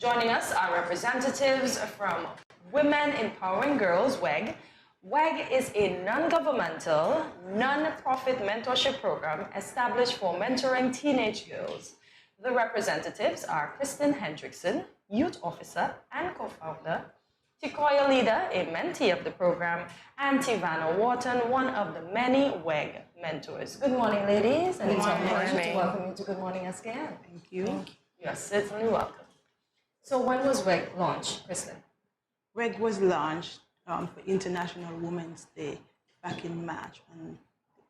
Joining us are representatives from Women Empowering Girls, WEG. WEG is a non-governmental, non-profit mentorship program established for mentoring teenage girls. The representatives are Kristen Hendrickson, youth officer and co-founder, Tkoya Leader, a mentee of the program, and Tivana Wharton, one of the many WEG mentors. Good morning, ladies, and it's our pleasure to welcome you to Good Morning SKN. Thank you. You're certainly welcome. So when was WEG launched, Kristen? WEG was launched for International Women's Day back in March, on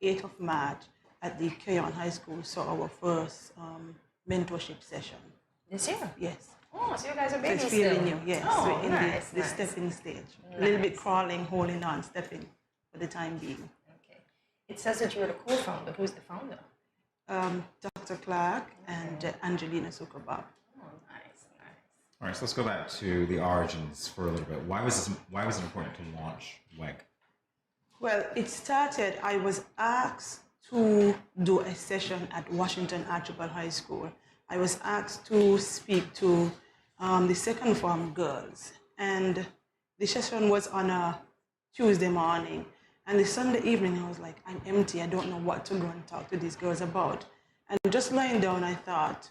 the 8th of March at the Keyon High School saw our first mentorship session. This year? Yes. Oh, so you guys are So babies it's still. fairly new, yes. Oh, We're in nice, the stepping stage. A little bit crawling, holding on, stepping for the time being. Okay. It says that you're the co-founder. Who's the founder? Dr. Clark and Angelina Sukabab. Oh, nice, nice. All right, so let's go back to the origins for a little bit. Why was it important to launch WEG? Well, it started, I was asked to do a session at Washington Archibald High School. I was asked to speak to the second form girls, and the session was on a Tuesday morning, and the Sunday evening I was like, I'm empty, I don't know what to go and talk to these girls about. And just lying down, I thought,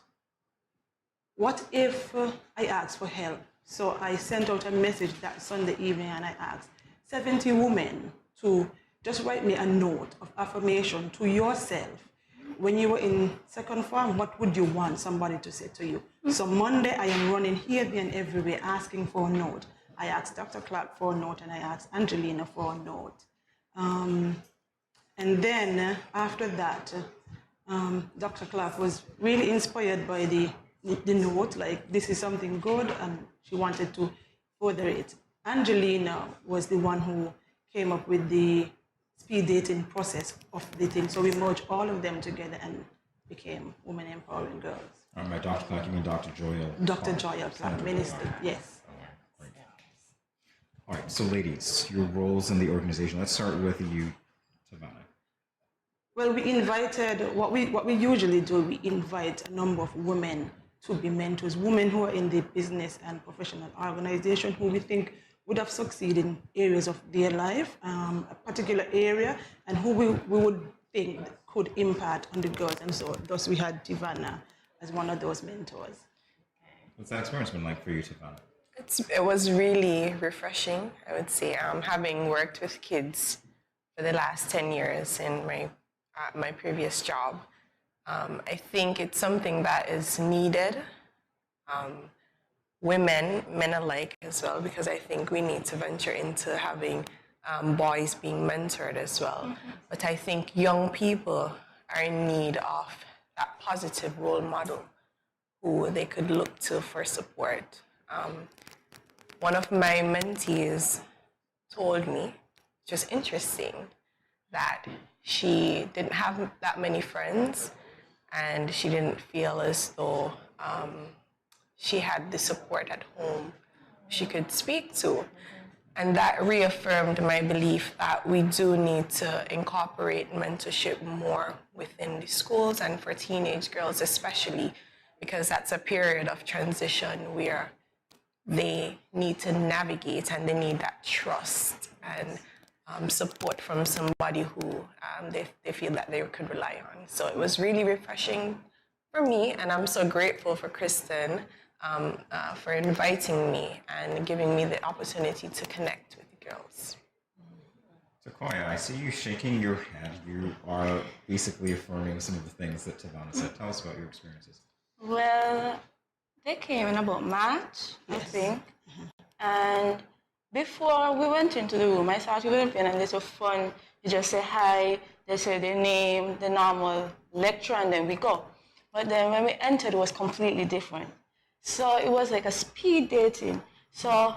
what if I asked for help? So I sent out a message that Sunday evening, and I asked 70 women to just write me a note of affirmation to yourself. When you were in second form, what would you want somebody to say to you? So Monday, I am running here, there, and everywhere asking for a note. I asked Dr. Clark for a note, and I asked Angelina for a note. And then after that, Dr. Clark was really inspired by the note, like this is something good, and she wanted to further it. Angelina was the one who came up with the speed dating process of the thing. So we merged all of them together and became Women Empowering Girls. By Dr. Clark, you mean Dr. Joya? Dr. Joya Clark, Minister, yes. Great. All right, so ladies, your roles in the organization. Let's start with you, Tivana. Well, we invited, what we usually do, we invite a number of women to be mentors, women who are in the business and professional organization who we think would have succeeded in areas of their life, a particular area, and who we would think could impact on the girls. And so thus we had Tivana as one of those mentors. What's that experience been like for you, Tivana? It was really refreshing, I would say. Having worked with kids for the last 10 years in my previous job, I think it's something that is needed. Women, men alike as well, because I think we need to venture into having boys being mentored as well. Mm-hmm. But I think young people are in need of that positive role model who they could look to for support. One of my mentees told me, which was interesting, that she didn't have that many friends and she didn't feel as though she had the support at home she could speak to. And that reaffirmed my belief that we do need to incorporate mentorship more within the schools and for teenage girls especially, because that's a period of transition where they need to navigate and they need that trust and support from somebody who they feel that they could rely on. So it was really refreshing for me, and I'm so grateful for Kristen for inviting me and giving me the opportunity to connect with the girls. Tkoya, I see you shaking your head. You are basically affirming some of the things that Tivana said. Tell us about your experiences. Well, they came in about March, I think. And before we went into the room, I thought it would have been a little fun. You just say hi, they say their name, the normal lecture, and then we go. But then when we entered, it was completely different. So it was like a speed dating. So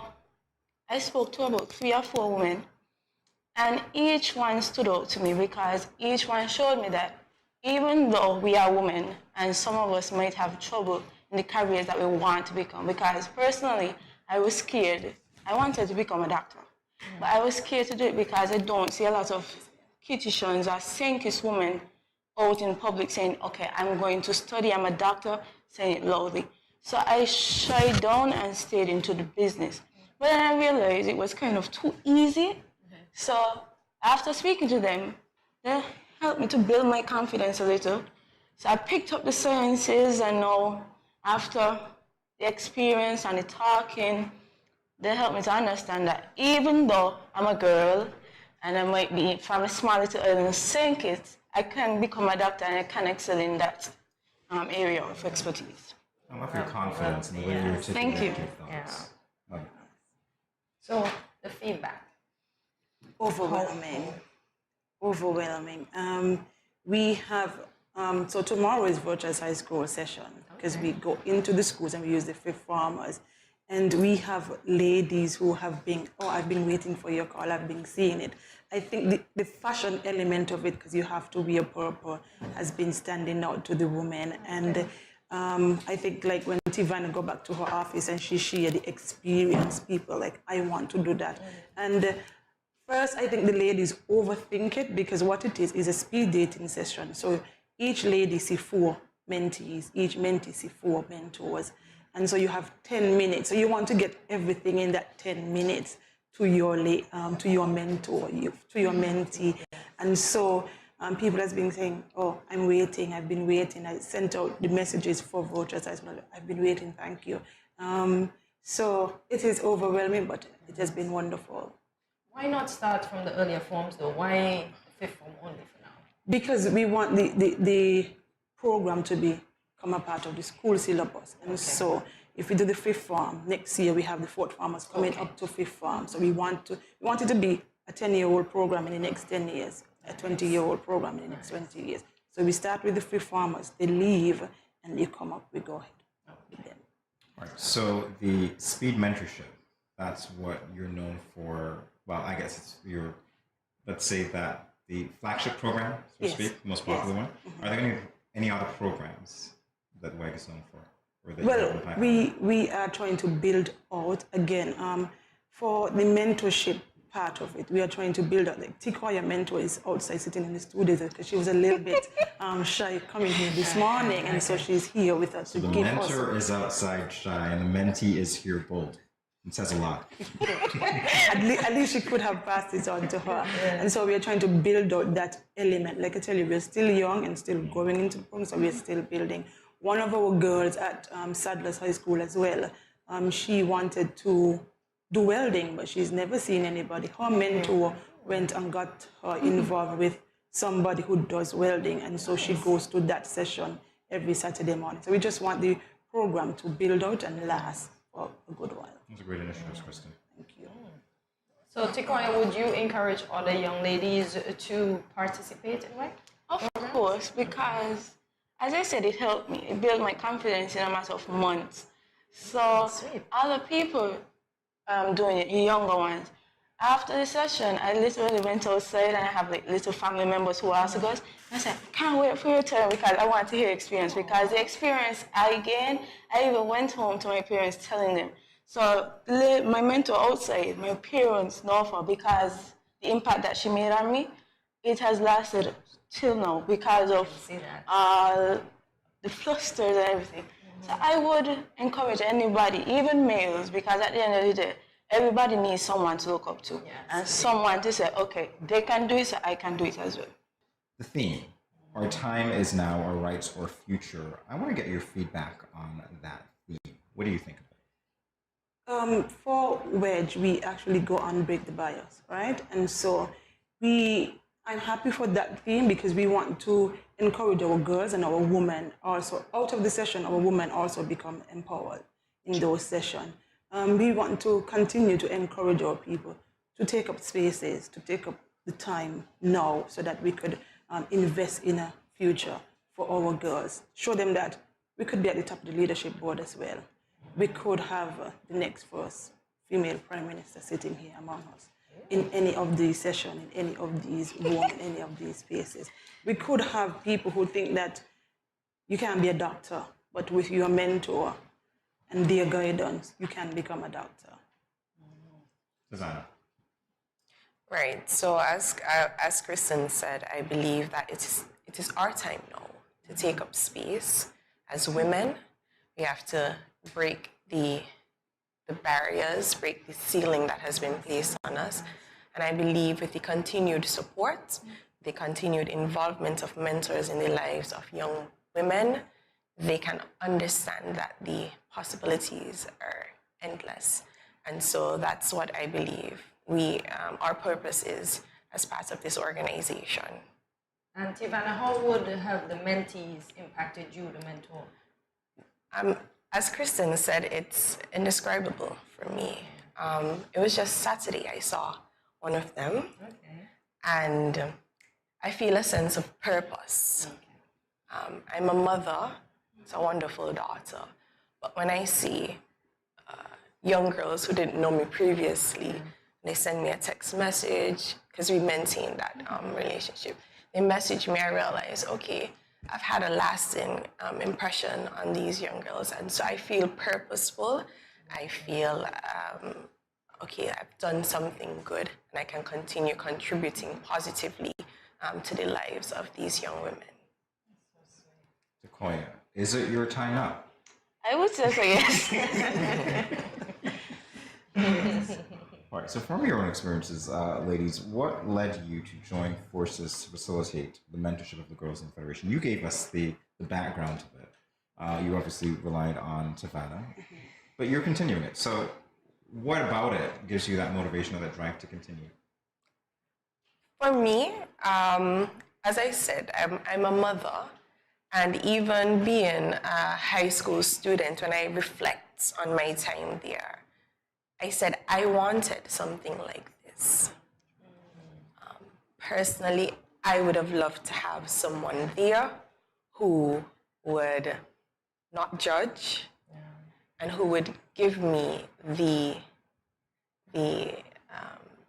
I spoke to about 3 or 4 women, and each one stood out to me because each one showed me that even though we are women and some of us might have trouble in the careers that we want to become, because personally, I was scared. I wanted to become a doctor, but I was scared to do it because I don't see a lot of kitchens or Sankist women out in public saying, okay, I'm going to study, I'm a doctor, saying it loudly. So I shied down and stayed into the business. But then I realized it was kind of too easy. So after speaking to them, they helped me to build my confidence a little. So I picked up the sciences, and now after the experience and the talking, they helped me to understand that even though I'm a girl and I might be from a small little island in St. Kitts, I can become a doctor and I can excel in that area of expertise. I love your confidence and the way you articulate Thank you. your thoughts. So the feedback. Overwhelming. We have, so tomorrow is Virtuous High School session, because we go into the schools and we use the fifth formers. And we have ladies who have been, I've been waiting for your call, I've been seeing it. I think the fashion element of it, because you have to wear purple, has been standing out to the women. And I think like when Tivana go back to her office and she shared the experience, people like, I want to do that. And first, I think the ladies overthink it, because what it is a speed dating session. So each lady see 4 mentees, each mentee see 4 mentors. And so you have 10 minutes. So you want to get everything in that 10 minutes to your mentor, to your mentee. And so people have been saying, I'm waiting, I've been waiting. I sent out the messages for vouchers. I've been waiting, thank you. So it is overwhelming, but it has been wonderful. Why not start from the earlier forms though? Why fifth form only for now? Because we want the program to become a part of the school syllabus. And so if we do the fifth form, next year we have the fourth formers coming up to fifth form. So we want it to be a 10-year-old program in the next 10 years, a 20-year-old program in the next 20 years. So we start with the fifth formers, they leave, and they come up, we go ahead with them. All right, so the speed mentorship, that's what you're known for. Well, I guess it's your, let's say that the flagship program, so to speak, the most popular one. Are there any other programs that WEG is known for? Or that well, we are trying to build out, again, for the mentorship part of it, we are trying to build out, like Tkoya mentor is outside sitting in the studio because she was a little bit shy coming here this morning, and so she's here with us. So the mentor is outside shy and the mentee is here bold. It says a lot. At least she could have passed it on to her. And so we are trying to build out that element. Like I tell you, we're still young and still going into the program, so we're still building. One of our girls at Sadler's High School as well, she wanted to do welding, but she's never seen anybody. Her mentor went and got her involved with somebody who does welding, and so she goes to that session every Saturday morning. So we just want the program to build out and last for a good while. That's a great initiative, Kristen. Thank you. So Tkoya, would you encourage other young ladies to participate in WEG? Of course, because as I said, it helped me. It built my confidence in a matter of months. So other people doing it, younger ones. After the session, I literally went outside and I have like little family members who asked us. I said, I can't wait for your turn because I want to hear experience. Because the experience I gained, I even went home to my parents telling them. So my mentor outside, my parents know for, because the impact that she made on me, it has lasted till now because of the flusters and everything. So I would encourage anybody, even males, because at the end of the day, everybody needs someone to look up to and someone to say, okay, they can do it, so I can do it as well. The theme, our time is now, our rights or future. I want to get your feedback on that theme. What do you think of it? For WEG, we actually go and break the bias, right? And so I'm happy for that theme because we want to encourage our girls and our women also. Out of the session, our women also become empowered in those sessions. We want to continue to encourage our people to take up spaces, to take up the time now so that we could invest in a future for our girls. Show them that we could be at the top of the leadership board as well. We could have the next first female prime minister sitting here among us in any of these sessions, in any of these rooms, in any of these spaces. We could have people who think that you can't be a doctor, but with your mentor and their guidance, you can become a doctor. Tivana. Right. So as Kristen said, I believe that it is our time now to take up space. As women, we have to break the barriers, break the ceiling that has been placed on us. And I believe with the continued support, the continued involvement of mentors in the lives of young women, they can understand that the possibilities are endless. And so that's what I believe our purpose is as part of this organization. And Tivana, how would have the mentees impacted you, the mentor? As Kristen said, it's indescribable for me. It was just Saturday I saw one of them, and I feel a sense of purpose. I'm a mother, it's a wonderful daughter, but when I see young girls who didn't know me previously, they send me a text message, because we maintain that relationship. They message me, I realize, okay, I've had a lasting impression on these young girls, and so I feel purposeful. I feel, okay, I've done something good, and I can continue contributing positively to the lives of these young women. Tkoya, is it your time up? I would say so, yes. All right, so from your own experiences, ladies, what led you to join forces to facilitate the mentorship of the Girls in the Federation? You gave us the background of it. You obviously relied on Tivana, but you're continuing it. So what about it gives you that motivation or that drive to continue? For me, as I said, I'm a mother, and even being a high school student, when I reflect on my time there, I said I wanted something like this. Personally, I would have loved to have someone there who would not judge and who would give me the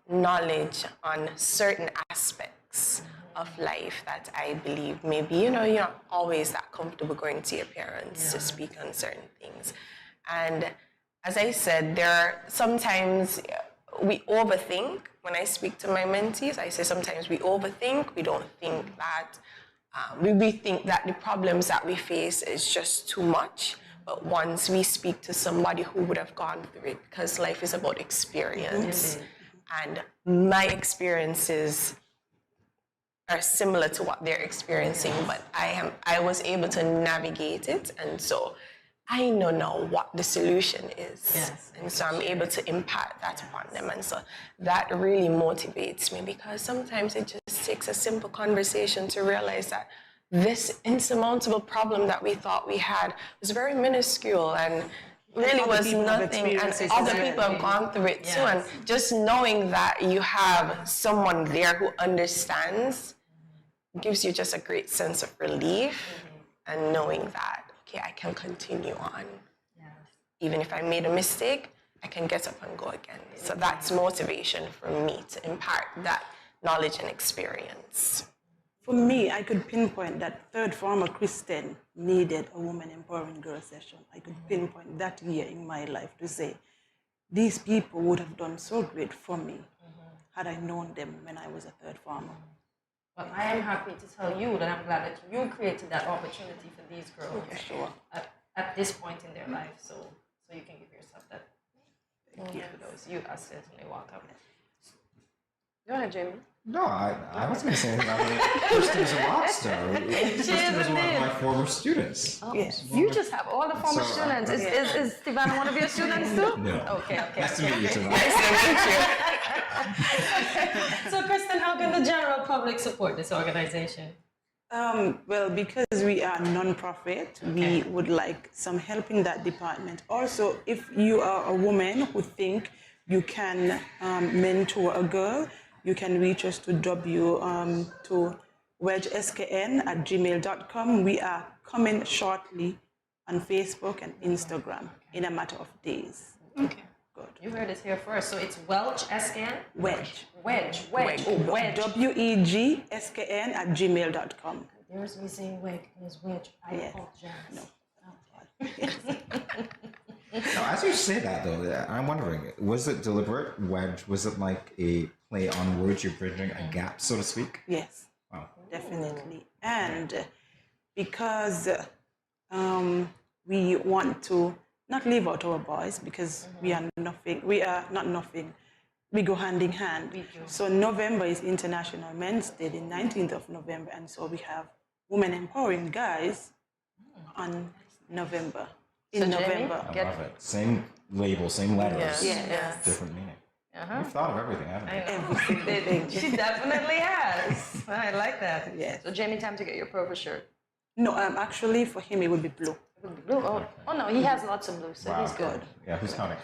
knowledge on certain aspects of life that I believe maybe, you're not always that comfortable going to your parents to speak on certain things. And as I said, sometimes we overthink. When I speak to my mentees, I say sometimes we overthink. We don't think that, we think that the problems that we face is just too much. But once we speak to somebody who would have gone through it, because life is about experience. And my experiences are similar to what they're experiencing, but I was able to navigate it, and so I know now what the solution is. And so I'm able to impact that upon them. And so that really motivates me, because sometimes it just takes a simple conversation to realize that this insurmountable problem that we thought we had was very minuscule and really was nothing, and other people have gone through it too. And just knowing that you have someone there who understands gives you just a great sense of relief, and knowing that, okay, I can continue on. Even if I made a mistake, I can get up and go again. So that's motivation for me to impart that knowledge and experience. For me, I could pinpoint that third former Kristen needed a woman empowering girl session. I could pinpoint that year in my life to say, these people would have done so great for me had I known them when I was a third former. Well, I am happy to tell you that I'm glad that you created that opportunity for these girls at this point in their life. So you can give yourself that. Thank you. You are certainly welcome. Go ahead, Jamie. No, I wasn't going to say anything about it. Kristen's a rock star. Kristen was one of my former students. Oh, yes. You just have all the former students. Is Tivana one of your students too? No. Okay. Nice to meet you, Tivana. Nice to meet you. So, Kristen, how can the general public support this organization? Well, because we are non-profit, we would like some help in that department. Also, if you are a woman who think you can mentor a girl, you can reach us to WEG@gmail.com. We are coming shortly on Facebook and Instagram in a matter of days. Okay. Good. You heard it here first. So it's Welch SKN? WEG. WEG. WEGSKN@gmail.com. There's me saying WEG. There's WEG. I apologize. No. Now, as you say that, though, I'm wondering, was it deliberate? Wedge? Was it like a play on words? You're bridging a gap, so to speak? Yes. Wow. Definitely. And because we want to not leave out our boys because we are nothing. We are not nothing. We go hand in hand. We do. So November is International Men's Day, the 19th of November, and so we have Women Empowering Guys on November. So Jamie, November. I love it. Same label, same letters, Yes. different meaning. You've thought of everything, haven't you? Everything. She definitely has. I like that. Yes. So Jamie, time to get your purple shirt. No, actually for him it would be blue. Blue. Oh no, he has lots of blue, so Wow. he's good. Yeah, who's counting?